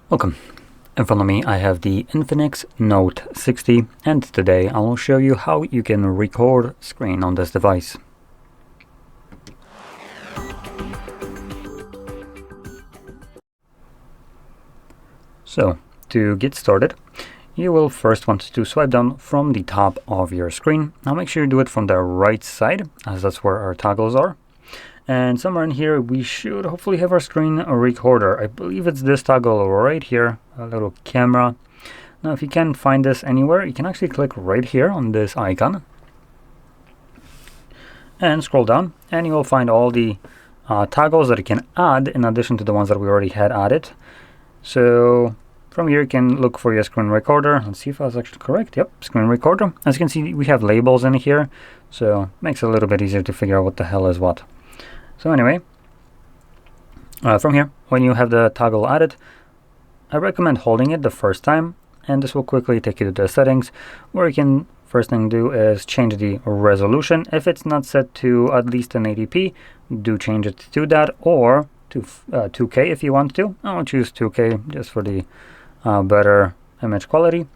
Welcome. In front of me I have the INFINIX Note 60, and today I will show you how you can record screen on this device. So, to get started, you will first want to swipe down from the top of your screen. Now make sure you do it from the right side, as that's where our toggles are. And somewhere in here we should hopefully have our screen recorder. I believe it's this toggle right here, a little camera. Now if you can't find this anywhere, you can actually click right here on this icon and scroll down, and you will find all the toggles that you can add in addition to the ones that we already had added. So from here you can look for your screen recorder. Let's see if I was actually correct. Yep, screen recorder. As you can see, we have labels in here, so it makes it a little bit easier to figure out what the hell is what. So anyway, from here, when you have the toggle added, I recommend holding it the first time, and this will quickly take you to the settings, where you can first thing do is change the resolution. If it's not set to at least 1080p, do change it to that, or to 2K if you want to. I'll choose 2K just for the better image quality.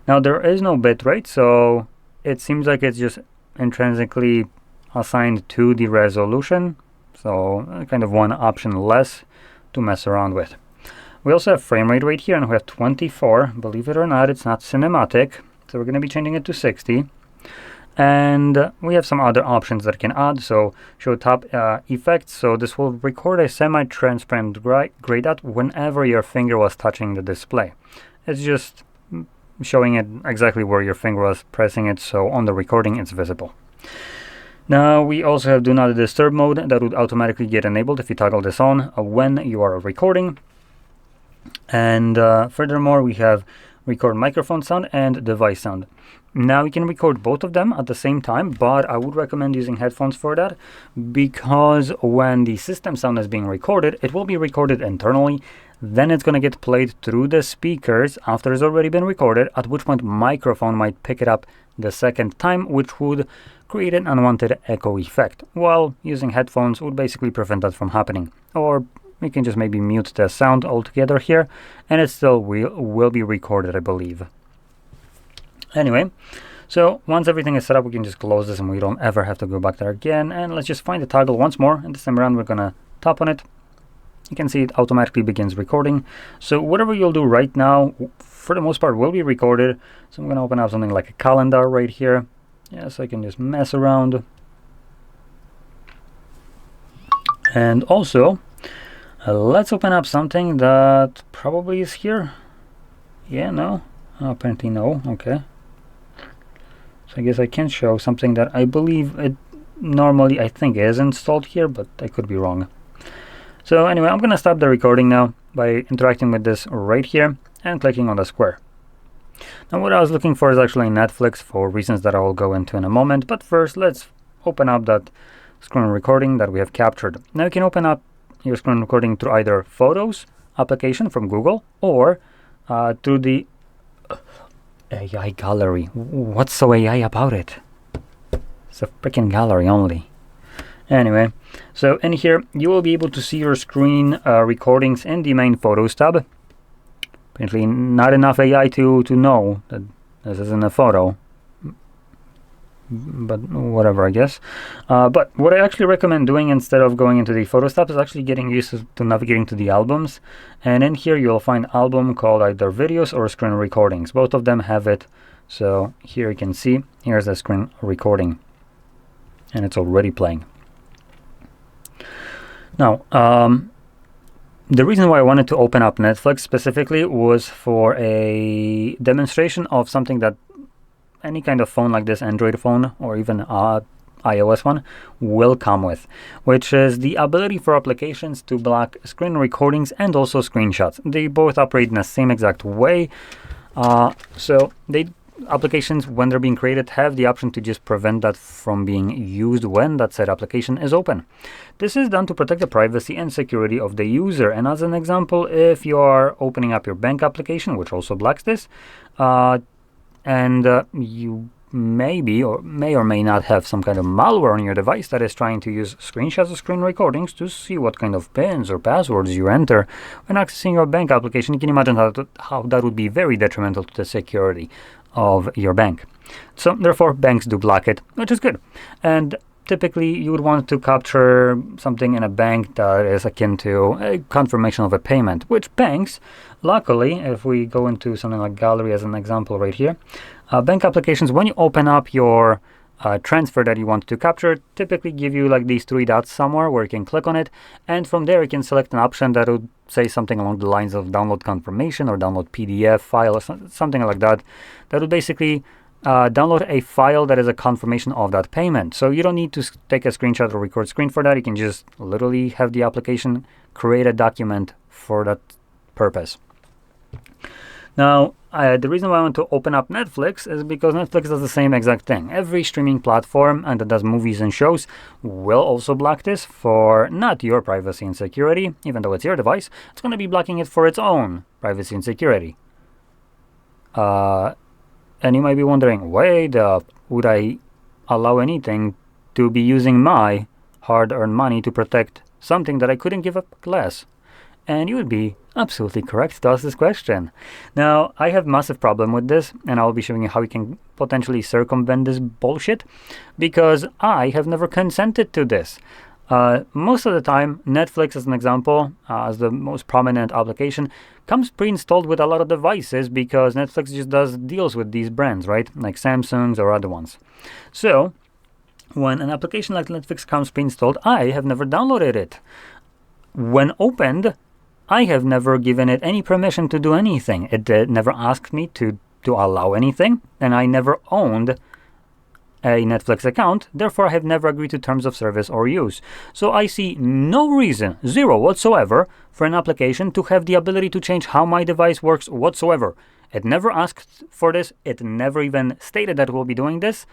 Now there is no bitrate, so it seems like it's just intrinsically assigned to the resolution. So kind of one option less to mess around with. We also have frame rate right here, and we have 24. Believe it or not, it's not cinematic, so we're going to be changing it to 60. And we have some other options that can add. So show top effects. So this will record a semi-transparent gray dot whenever your finger was touching the display. It's just showing it exactly where your finger was pressing it, so on the recording it's visible. Now we also have do not disturb mode that would automatically get enabled if you toggle this on when you are recording. And furthermore, we have record microphone sound and device sound. Now you can record both of them at the same time, but I would recommend using headphones for that, because when the system sound is being recorded, it will be recorded internally. Then it's going to get played through the speakers after it's already been recorded, at which point microphone might pick it up the second time, which would create an unwanted echo effect, while using headphones would basically prevent that from happening. Or we can just maybe mute the sound altogether here, and it still will be recorded, I believe. Anyway, so once everything is set up, we can just close this and we don't ever have to go back there again. And let's just find the toggle once more, and this time around we're gonna tap on it. You can see it automatically begins recording. So whatever you'll do right now, for the most part, will be recorded. So I'm gonna open up something like a calendar right here. Yeah, so I can just mess around. And also, let's open up something that probably is here. Yeah, no? Apparently no. Okay. So I guess I can show something that I believe it normally, I think, is installed here, but I could be wrong. So anyway, I'm going to stop the recording now by interacting with this right here and clicking on the square. Now what I was looking for is actually Netflix, for reasons that I will go into in a moment. But first, let's open up that screen recording that we have captured. Now you can open up your screen recording through either Photos application from Google, or through the AI gallery. What's so AI about it? It's a freaking gallery only. Anyway, so in here you will be able to see your screen recordings in the main Photos tab. Apparently not enough AI to know that this isn't a photo, but whatever, I guess. But what I actually recommend doing instead of going into the Photos tab is actually getting used to navigating to the albums. And in here you'll find album called either videos or screen recordings. Both of them have it. So here you can see, here's the screen recording, and it's already playing. Now, the reason why I wanted to open up Netflix specifically was for a demonstration of something that any kind of phone like this, Android phone or even iOS one, will come with, which is the ability for applications to block screen recordings and also screenshots. They both operate in the same exact way. So applications, when they're being created, have the option to just prevent that from being used when that said application is open. This is done to protect the privacy and security of the user. And as an example, if you are opening up your bank application, which also blocks this, and you may or may not have some kind of malware on your device that is trying to use screenshots of screen recordings to see what kind of pins or passwords you enter when accessing your bank application. You can imagine how that would be very detrimental to the security of your bank. So therefore, banks do block it, which is good. And typically, you would want to capture something in a bank that is akin to a confirmation of a payment, which banks, luckily, if we go into something like Gallery as an example right here, bank applications, when you open up your transfer that you want to capture, typically give you like these 3 dots somewhere where you can click on it, and from there you can select an option that would say something along the lines of download confirmation or download PDF file or something like that. That would basically download a file that is a confirmation of that payment. So you don't need to take a screenshot or record screen for that. You can just literally have the application create a document for that purpose. Now, the reason why I want to open up Netflix is because Netflix does the same exact thing. Every streaming platform that does movies and shows will also block this for not your privacy and security. Even though it's your device, it's going to be blocking it for its own privacy and security. And you might be wondering, wait, would I allow anything to be using my hard-earned money to protect something that I couldn't give up less? And you would be absolutely correct to ask this question. Now, I have massive problem with this, and I'll be showing you how you can potentially circumvent this bullshit, because I have never consented to this. Most of the time, Netflix, as an example, as the most prominent application, comes pre-installed with a lot of devices because Netflix just does deals with these brands, right? Like Samsung's or other ones. So, when an application like Netflix comes pre-installed, I have never downloaded it. When opened, I have never given it any permission to do anything. It never asked me to allow anything, and I never owned a Netflix account. Therefore, I have never agreed to terms of service or use. So I see no reason, zero whatsoever, for an application to have the ability to change how my device works whatsoever. It never asked for this. It never even stated that it will be doing this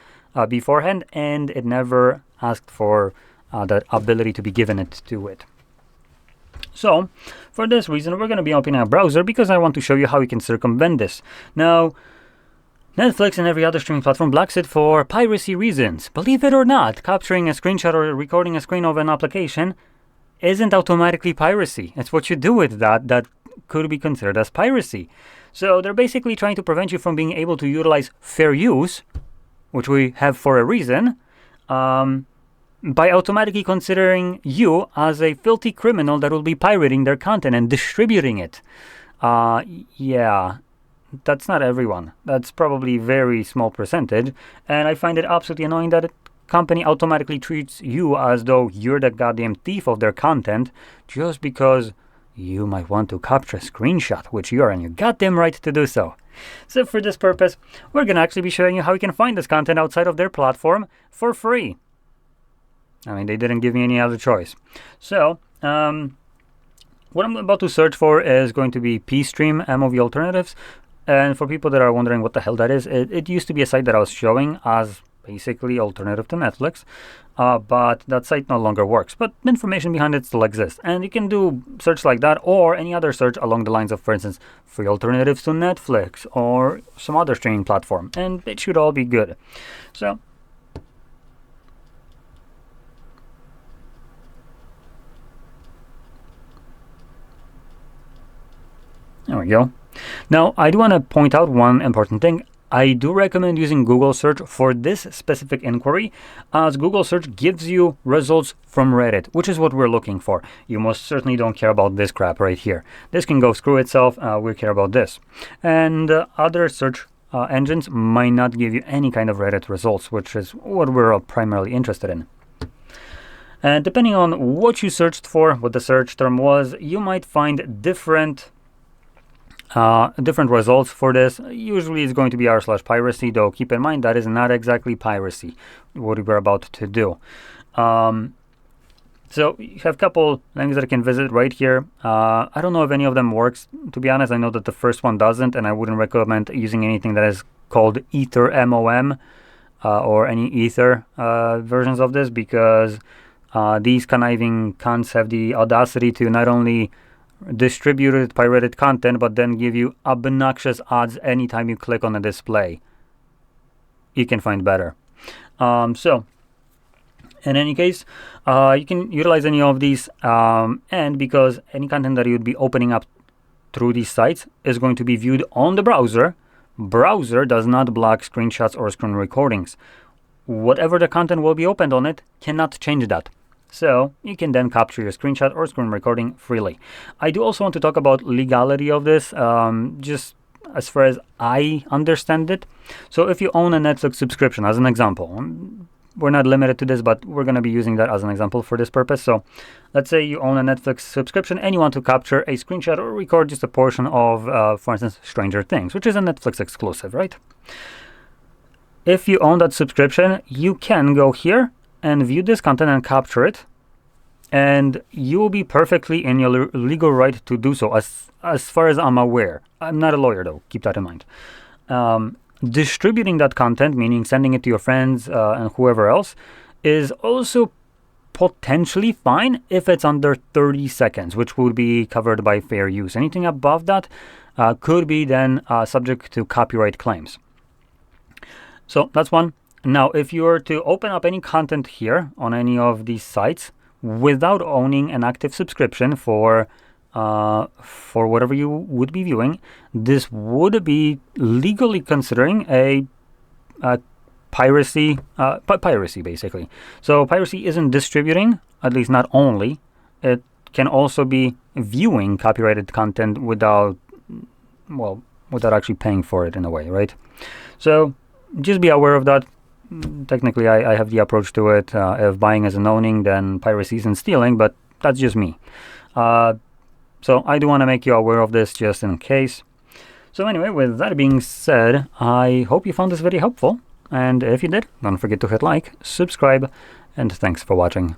beforehand, and it never asked for the ability to be given it to it. So, for this reason, we're going to be opening a browser because I want to show you how you can circumvent this. Now, Netflix and every other streaming platform blocks it for piracy reasons. Believe it or not, capturing a screenshot or recording a screen of an application isn't automatically piracy. It's what you do with that could be considered as piracy. So they're basically trying to prevent you from being able to utilize fair use, which we have for a reason, by automatically considering you as a filthy criminal that will be pirating their content and distributing it. Yeah, that's not everyone. That's probably a very small percentage. And I find it absolutely annoying that a company automatically treats you as though you're the goddamn thief of their content just because you might want to capture a screenshot, which you are in your goddamn right to do so. So for this purpose, we're going to actually be showing you how you can find this content outside of their platform for free. I mean, they didn't give me any other choice. So, what I'm about to search for is going to be PStream movie alternatives. And for people that are wondering what the hell that is, it used to be a site that I was showing as basically alternative to Netflix. But that site no longer works. But the information behind it still exists. And you can do search like that or any other search along the lines of, for instance, free alternatives to Netflix or some other streaming platform. And it should all be good. So, there we go. Now, I do want to point out one important thing. I do recommend using Google search for this specific inquiry, as Google search gives you results from Reddit, which is what we're looking for. You most certainly don't care about this crap right here. This can go screw itself. We care about this. And other search engines might not give you any kind of Reddit results, which is what we're primarily interested in. And depending on what you searched for, what the search term was, you might find different results for this. Usually it's going to be r/piracy, though keep in mind that is not exactly piracy, what we're about to do. So you have a couple links that I can visit right here. I don't know if any of them works, to be honest. I know that the first one doesn't, and I wouldn't recommend using anything that is called Ether MOM or any Ether versions of this, because these conniving cunts have the audacity to not only distributed pirated content, but then give you obnoxious ads anytime you click on a display. you can find better. So in any case, you can utilize any of these, and because any content that you'd be opening up through these sites is going to be viewed on the browser does not block screenshots or screen recordings. Whatever the content will be opened on it cannot change that. So you can then capture your screenshot or screen recording freely. I do also want to talk about legality of this, just as far as I understand it. So if you own a Netflix subscription, as an example, we're not limited to this, but we're going to be using that as an example for this purpose. So let's say you own a Netflix subscription and you want to capture a screenshot or record just a portion of, for instance, Stranger Things, which is a Netflix exclusive, right? If you own that subscription, you can go here and view this content and capture it, and you will be perfectly in your legal right to do so, as far as I'm aware. I'm not a lawyer, though. Keep that in mind. Distributing that content, meaning sending it to your friends and whoever else, is also potentially fine if it's under 30 seconds, which would be covered by fair use. Anything above that could be then subject to copyright claims. So that's one. Now, if you were to open up any content here on any of these sites without owning an active subscription for whatever you would be viewing, this would be legally considering a piracy, piracy basically. So piracy isn't distributing, at least not only. It can also be viewing copyrighted content without actually paying for it in a way, right? So just be aware of that. Technically, I have the approach to it. If buying is an owning, then piracy isn't stealing, but that's just me. So I do want to make you aware of this just in case. So anyway, with that being said, I hope you found this video helpful. And if you did, don't forget to hit like, subscribe, and thanks for watching.